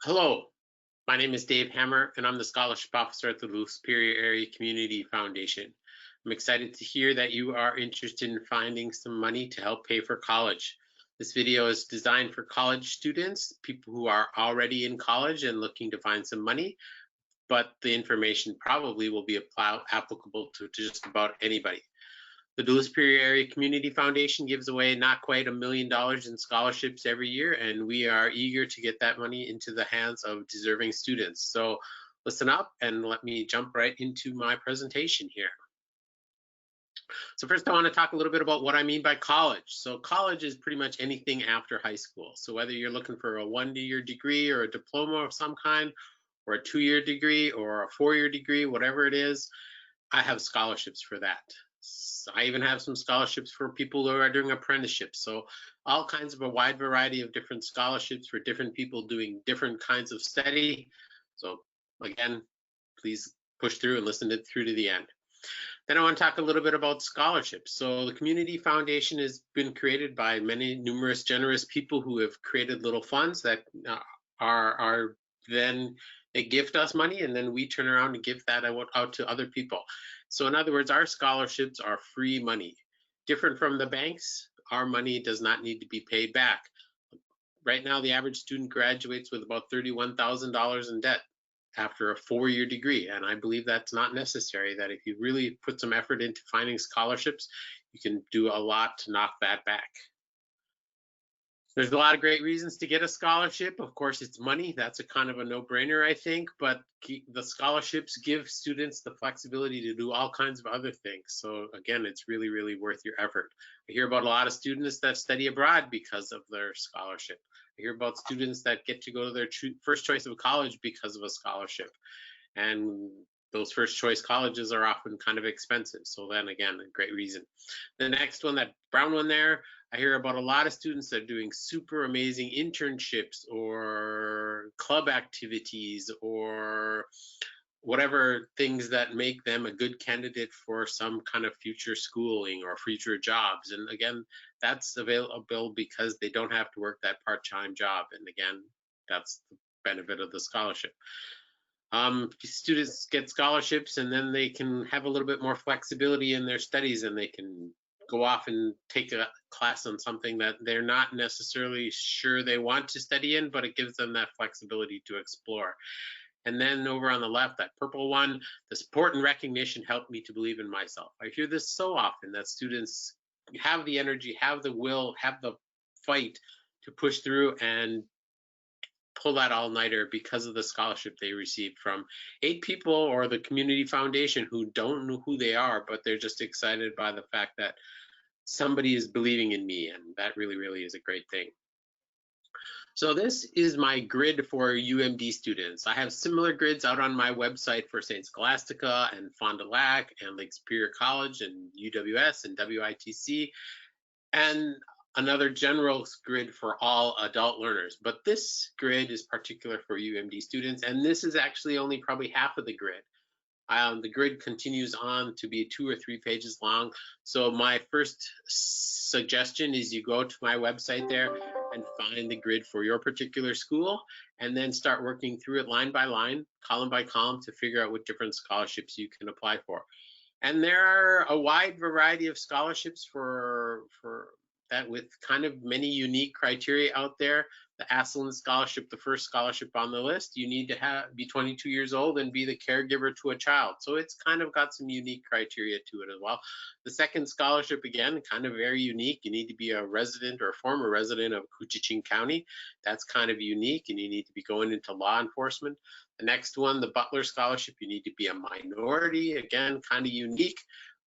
Hello, my name is Dave Hammer, and I'm the Scholarship Officer at the Duluth Superior Area Community Foundation. I'm excited to hear that you are interested in finding some money to help pay for college. This video is designed for college students, people who are already in college and looking to find some money, but the information probably will be applicable to just about anybody. The Duluth Superior Area Community Foundation gives away not quite $1 million in scholarships every year, and we are eager to get that money into the hands of deserving students. So listen up and let me jump right into my presentation here. So first I want to talk a little bit about what I mean by college. So college is pretty much anything after high school. So whether you're looking for a 1-year degree or a diploma of some kind, or a 2-year degree or a 4-year degree, whatever it is, I have scholarships for that. I even have some scholarships for people who are doing apprenticeships. So all kinds of a wide variety of different scholarships for different people doing different kinds of study. So again, please push through and listen through to the end. Then I want to talk a little bit about scholarships. So the Community Foundation has been created by many numerous generous people who have created little funds that are then they gift us money, and then we turn around and give that out to other people. So in other words, our scholarships are free money. Different from the banks, our money does not need to be paid back. Right now, the average student graduates with about $31,000 in debt after a 4-year degree. And I believe that's not necessary, that if you really put some effort into finding scholarships, you can do a lot to knock that back. There's a lot of great reasons to get a scholarship. Of course, it's money. That's a kind of a no-brainer, I think, but the scholarships give students the flexibility to do all kinds of other things. So again, it's really, really worth your effort. I hear about a lot of students that study abroad because of their scholarship. I hear about students that get to go to their first choice of college because of a scholarship. And those first choice colleges are often kind of expensive. So then again, a great reason. The next one, that brown one there, I hear about a lot of students that are doing super amazing internships or club activities or whatever things that make them a good candidate for some kind of future schooling or future jobs. And again, that's available because they don't have to work that part-time job. And again, that's the benefit of the scholarship. Students get scholarships, and then they can have a little bit more flexibility in their studies, and they can go off and take a class on something that they're not necessarily sure they want to study in, but it gives them that flexibility to explore. And then over on the left, that purple one, the support and recognition helped me to believe in myself. I hear this so often, that students have the energy, have the will, have the fight to push through and pull that all-nighter because of the scholarship they received from 8 people or the Community Foundation who don't know who they are, but they're just excited by the fact that somebody is believing in me, and that really, really is a great thing. So this is my grid for UMD students. I have similar grids out on my website for St. Scholastica and Fond du Lac and Lake Superior College and UWS and WITC, and another general grid for all adult learners. But this grid is particular for UMD students, and this is actually only probably half of the grid. The grid continues on to be 2 or 3 pages long. So my first suggestion is you go to my website there and find the grid for your particular school, and then start working through it line by line, column by column, to figure out what different scholarships you can apply for. And there are a wide variety of scholarships for that, with kind of many unique criteria out there. The Asselin Scholarship, the first scholarship on the list, you need to be 22 years old and be the caregiver to a child. So it's kind of got some unique criteria to it as well. The second scholarship, again, kind of very unique. You need to be a resident or a former resident of Coochin County. That's kind of unique, and you need to be going into law enforcement. The next one, the Butler Scholarship, you need to be a minority. Again, kind of unique.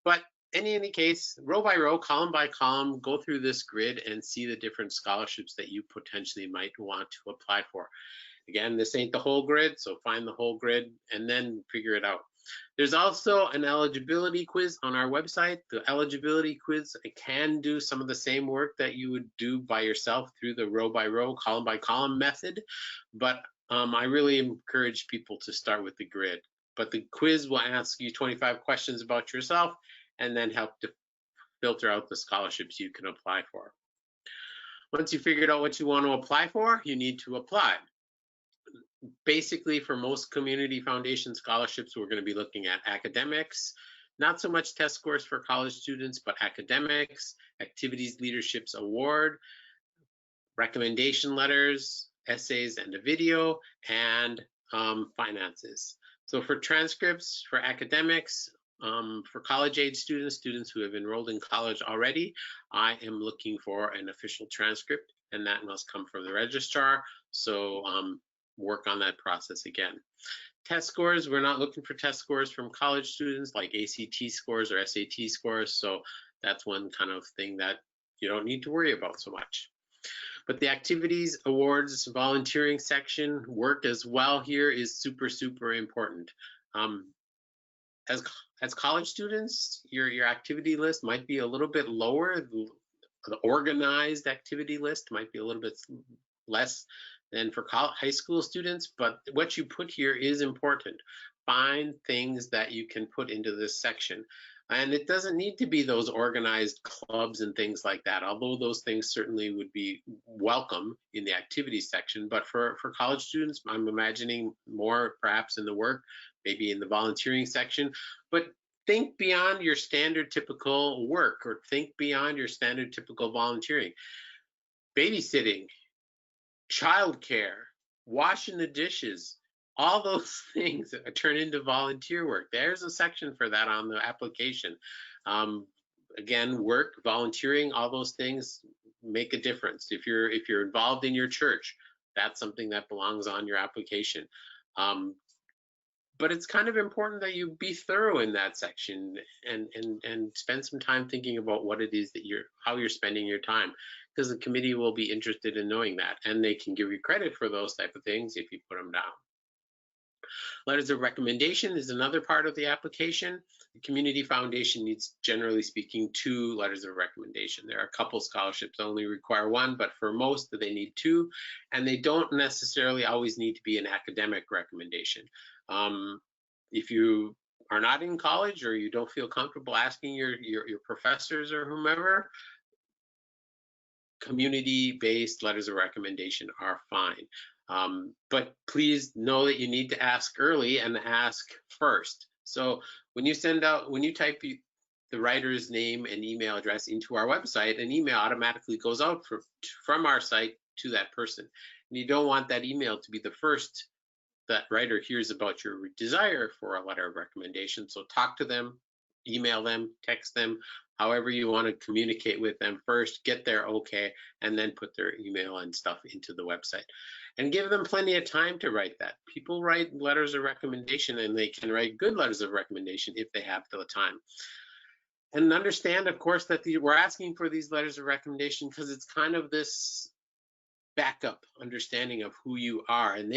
But in any case, row by row, column by column, go through this grid and see the different scholarships that you potentially might want to apply for. Again, this ain't the whole grid, so find the whole grid and then figure it out. There's also an eligibility quiz on our website. The eligibility quiz can do some of the same work that you would do by yourself through the row by row, column by column method, but I really encourage people to start with the grid. But the quiz will ask you 25 questions about yourself and then help to filter out the scholarships you can apply for. Once you figured out what you want to apply for, you need to apply. Basically, for most community foundation scholarships, we're going to be looking at academics, not so much test scores for college students, but academics, activities leaderships award, recommendation letters, essays and a video, and finances. So for transcripts, for academics, for college age students, students who have enrolled in college already, I am looking for an official transcript, and that must come from the registrar. So work on that process again. Test scores, we're not looking for test scores from college students like ACT scores or SAT scores. So that's one kind of thing that you don't need to worry about so much. But the activities, awards, volunteering section, work as well here is super, super important. Um, as, as college students, your activity list might be a little bit lower. The organized activity list might be a little bit less than for high school students, but what you put here is important. Find things that you can put into this section. And it doesn't need to be those organized clubs and things like that, although those things certainly would be welcome in the activities section. But for college students, I'm imagining more perhaps in the work, maybe in the volunteering section. But think beyond your standard typical work, or think beyond your standard typical volunteering. Babysitting, childcare, washing the dishes, all those things turn into volunteer work. There's a section for that on the application. Again, work, volunteering, all those things make a difference. If you're involved in your church, that's something that belongs on your application. But it's kind of important that you be thorough in that section and spend some time thinking about what it is that how you're spending your time, because the committee will be interested in knowing that, and they can give you credit for those type of things if you put them down. Letters of recommendation is another part of the application. The community foundation needs, generally speaking, 2 letters of recommendation. There are a couple scholarships that only require 1, but for most they need 2, and they don't necessarily always need to be an academic recommendation. If you are not in college or you don't feel comfortable asking your professors or whomever, community-based letters of recommendation are fine. But please know that you need to ask early and ask first. So when you type the writer's name and email address into our website, an email automatically goes out from our site to that person. And you don't want that email to be the first that writer hears about your desire for a letter of recommendation. So talk to them, email them, text them, however you want to communicate with them first, get their okay, and then put their email and stuff into the website. And give them plenty of time to write that. People write letters of recommendation, and they can write good letters of recommendation if they have the time. And understand, of course, that we're asking for these letters of recommendation because it's kind of this backup understanding of who you are, and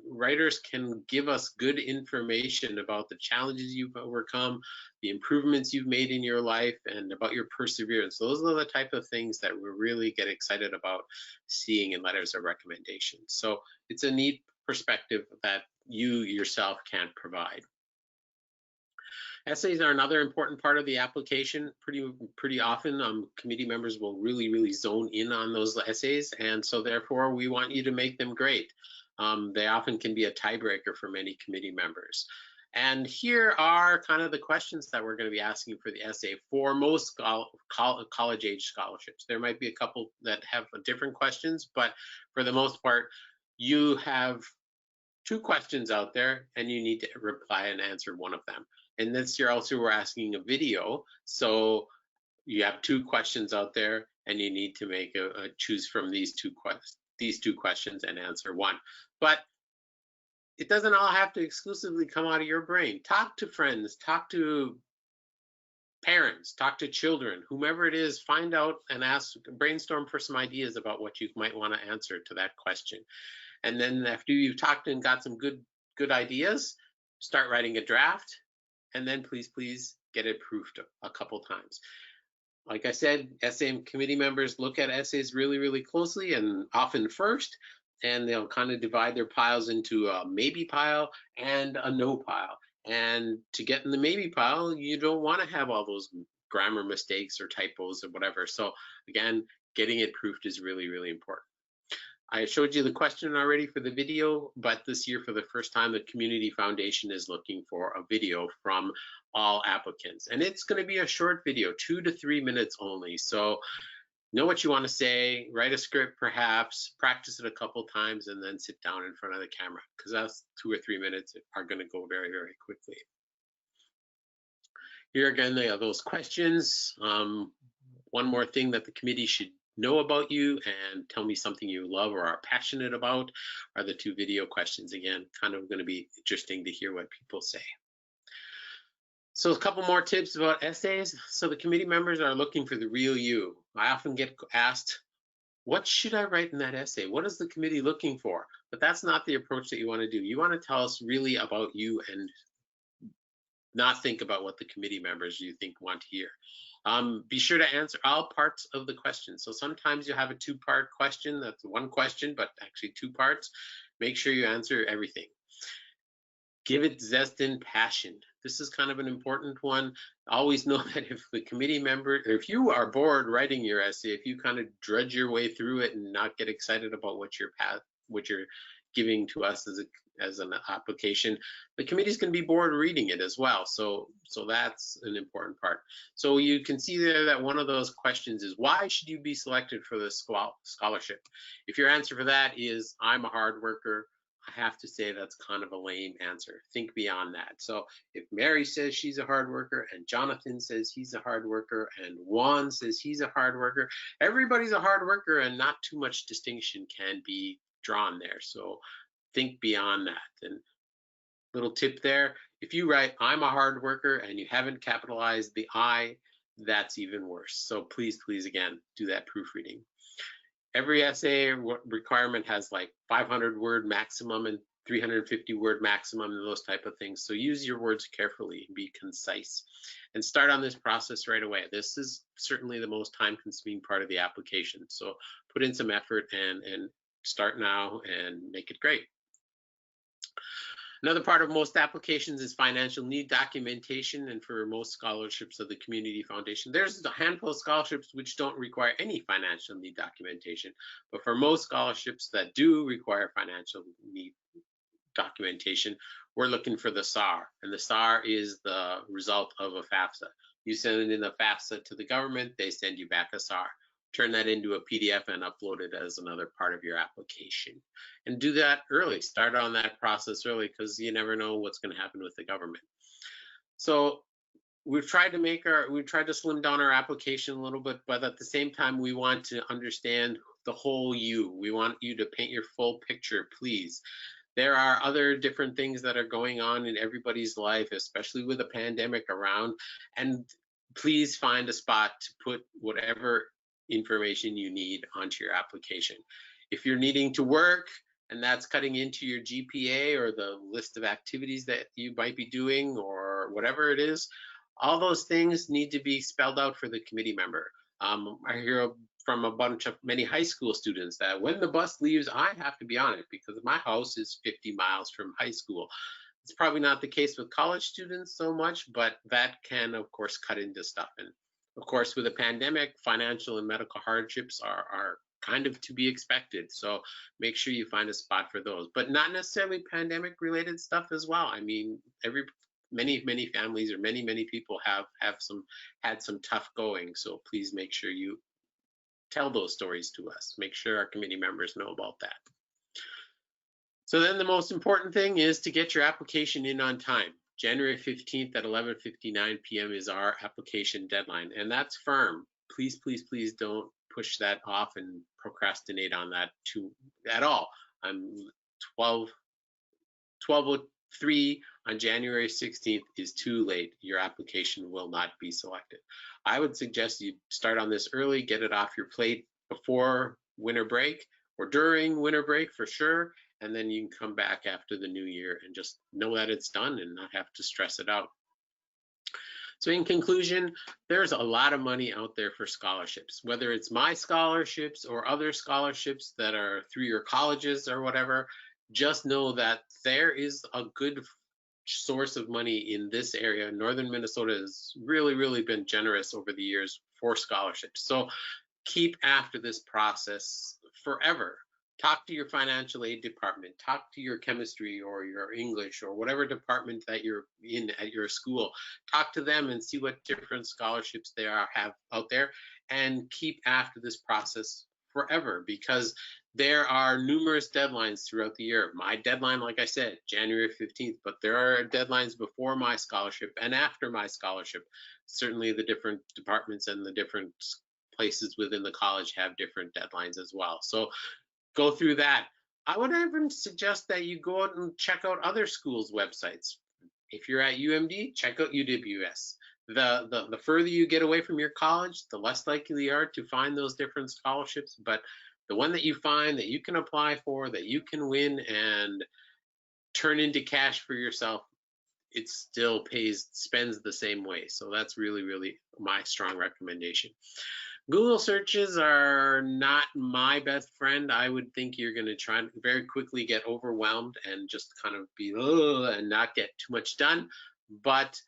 writers can give us good information about the challenges you've overcome, the improvements you've made in your life, and about your perseverance. Those are the type of things that we really get excited about seeing in letters of recommendation. So it's a neat perspective that you yourself can't provide. Essays are another important part of the application. Pretty often, committee members will really zone in on those essays, and so therefore we want you to make them great. They often can be a tiebreaker for many committee members. And here are kind of the questions that we're going to be asking for the essay for most college age scholarships. There might be a couple that have different questions, but for the most part, you have 2 questions out there and you need to reply and answer one of them. And this year also we're asking a video, so you have 2 questions out there and you need to make choose from these two questions and answer one. But it doesn't all have to exclusively come out of your brain. Talk to friends, talk to parents, talk to children, whomever it is, find out and brainstorm for some ideas about what you might want to answer to that question. And then after you've talked and got some good ideas, start writing a draft, and then please get it proofed a couple times. Like I said, essay committee members look at essays really closely and often first, and they'll kind of divide their piles into a maybe pile and a no pile. And to get in the maybe pile, you don't want to have all those grammar mistakes or typos or whatever. So again, getting it proofed is really important. I showed you the question already for the video, but this year for the first time, the Community Foundation is looking for a video from all applicants. And it's going to be a short video, 2 to 3 minutes only. So know what you want to say, write a script perhaps, practice it a couple times, and then sit down in front of the camera, because that's 2 or 3 minutes are going to go very, very quickly. Here again, they are those questions. One more thing that the committee should know about you and tell me something you love or are passionate about are the 2 video questions. Again, kind of going to be interesting to hear what people say. So a couple more tips about essays. So the committee members are looking for the real you. I often get asked, what should I write in that essay? What is the committee looking for? But that's not the approach that you want to do. You want to tell us really about you and not think about what the committee members you think want to hear. Be sure to answer all parts of the question. So sometimes you have a 2-part question. That's one question, but actually 2 parts. Make sure you answer everything. Give it zest and passion. This is kind of an important one. Always know that if the committee member, or if you are bored writing your essay, if you kind of drudge your way through it and not get excited about what you're giving to us as an application, the committee's going to be bored reading it as well. So that's an important part. So you can see there that one of those questions is, why should you be selected for the scholarship? If your answer for that is, I'm a hard worker, I have to say that's kind of a lame answer. Think beyond that. So if Mary says she's a hard worker, and Jonathan says he's a hard worker, and Juan says he's a hard worker, everybody's a hard worker, and not too much distinction can be drawn there. So think beyond that. And little tip there, if you write I'm a hard worker and you haven't capitalized the I, that's even worse. So please, again, do that proofreading. Every essay requirement has like 500 word maximum and 350 word maximum and those type of things. So use your words carefully and be concise and start on this process right away. This is certainly the most time consuming part of the application. So put in some effort and start now and make it great. Another part of most applications is financial need documentation, and for most scholarships of the Community Foundation, there's a handful of scholarships which don't require any financial need documentation, but for most scholarships that do require financial need documentation, we're looking for the SAR, and the SAR is the result of a FAFSA. You send in a FAFSA to the government, they send you back a SAR. Turn that into a PDF and upload it as another part of your application. And do that early. Start on that process early, because you never know what's going to happen with the government. So we've tried to slim down our application a little bit, but at the same time, we want to understand the whole you. We want you to paint your full picture, please. There are other different things that are going on in everybody's life, especially with a pandemic around, and please find a spot to put whatever information you need onto your application. If you're needing to work and that's cutting into your GPA or the list of activities that you might be doing or whatever it is, all those things need to be spelled out for the committee member. I hear from many high school students that when the bus leaves, I have to be on it because my house is 50 miles from high school. It's probably not the case with college students so much, but that can, of course, cut into stuff. And of course, with a pandemic, financial and medical hardships are kind of to be expected. So make sure you find a spot for those, but not necessarily pandemic related stuff as well. I mean, many families or many people have had some tough going. So please make sure you tell those stories to us. Make sure our committee members know about that. So then the most important thing is to get your application in on time. January 15th at 11:59 p.m. is our application deadline, and that's firm. Please don't push that off and procrastinate on that at all. 12:03 on January 16th is too late. Your application will not be selected. I would suggest you start on this early, get it off your plate before winter break or during winter break for sure, and then you can come back after the new year and just know that it's done and not have to stress it out. So in conclusion, there's a lot of money out there for scholarships, whether it's my scholarships or other scholarships that are through your colleges or whatever. Just know that there is a good source of money in this area. Northern Minnesota has really been generous over the years for scholarships. So keep after this process forever. Talk to your financial aid department, talk to your chemistry or your English or whatever department that you're in at your school. Talk to them and see what different scholarships have out there, and keep after this process forever, because there are numerous deadlines throughout the year. My deadline, like I said, January 15th, but there are deadlines before my scholarship and after my scholarship. Certainly the different departments and the different places within the college have different deadlines as well. So go through that. I would even suggest that you go out and check out other schools' websites. If you're at UMD, check out UWS. The further you get away from your college, the less likely you are to find those different scholarships. But the one that you find that you can apply for, that you can win and turn into cash for yourself, it still spends the same way. So that's really, really my strong recommendation. Google searches are not my best friend. I would think you're going to try and very quickly get overwhelmed and just kind of be and not get too much done. But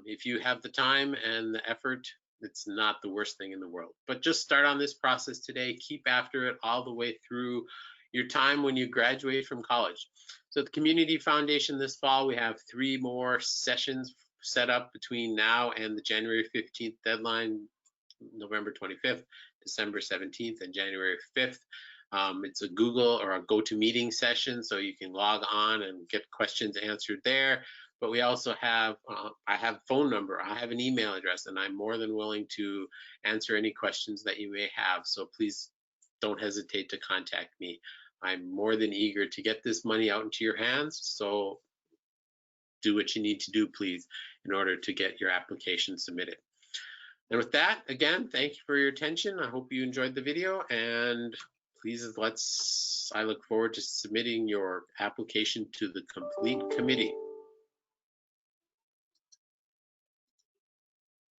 if you have the time and the effort, it's not the worst thing in the world. But just start on this process today. Keep after it all the way through your time when you graduate from college. So the Community Foundation this fall, we have 3 more sessions set up between now and the January 15th deadline, November 25th, December 17th, and January 5th. It's a Google or a GoToMeeting session, so you can log on and get questions answered there. But we also have, I have a phone number, I have an email address, and I'm more than willing to answer any questions that you may have. So please don't hesitate to contact me. I'm more than eager to get this money out into your hands. So do what you need to do, please, in order to get your application submitted. And with that, again, thank you for your attention. I hope you enjoyed the video, and please I look forward to submitting your application to the complete committee.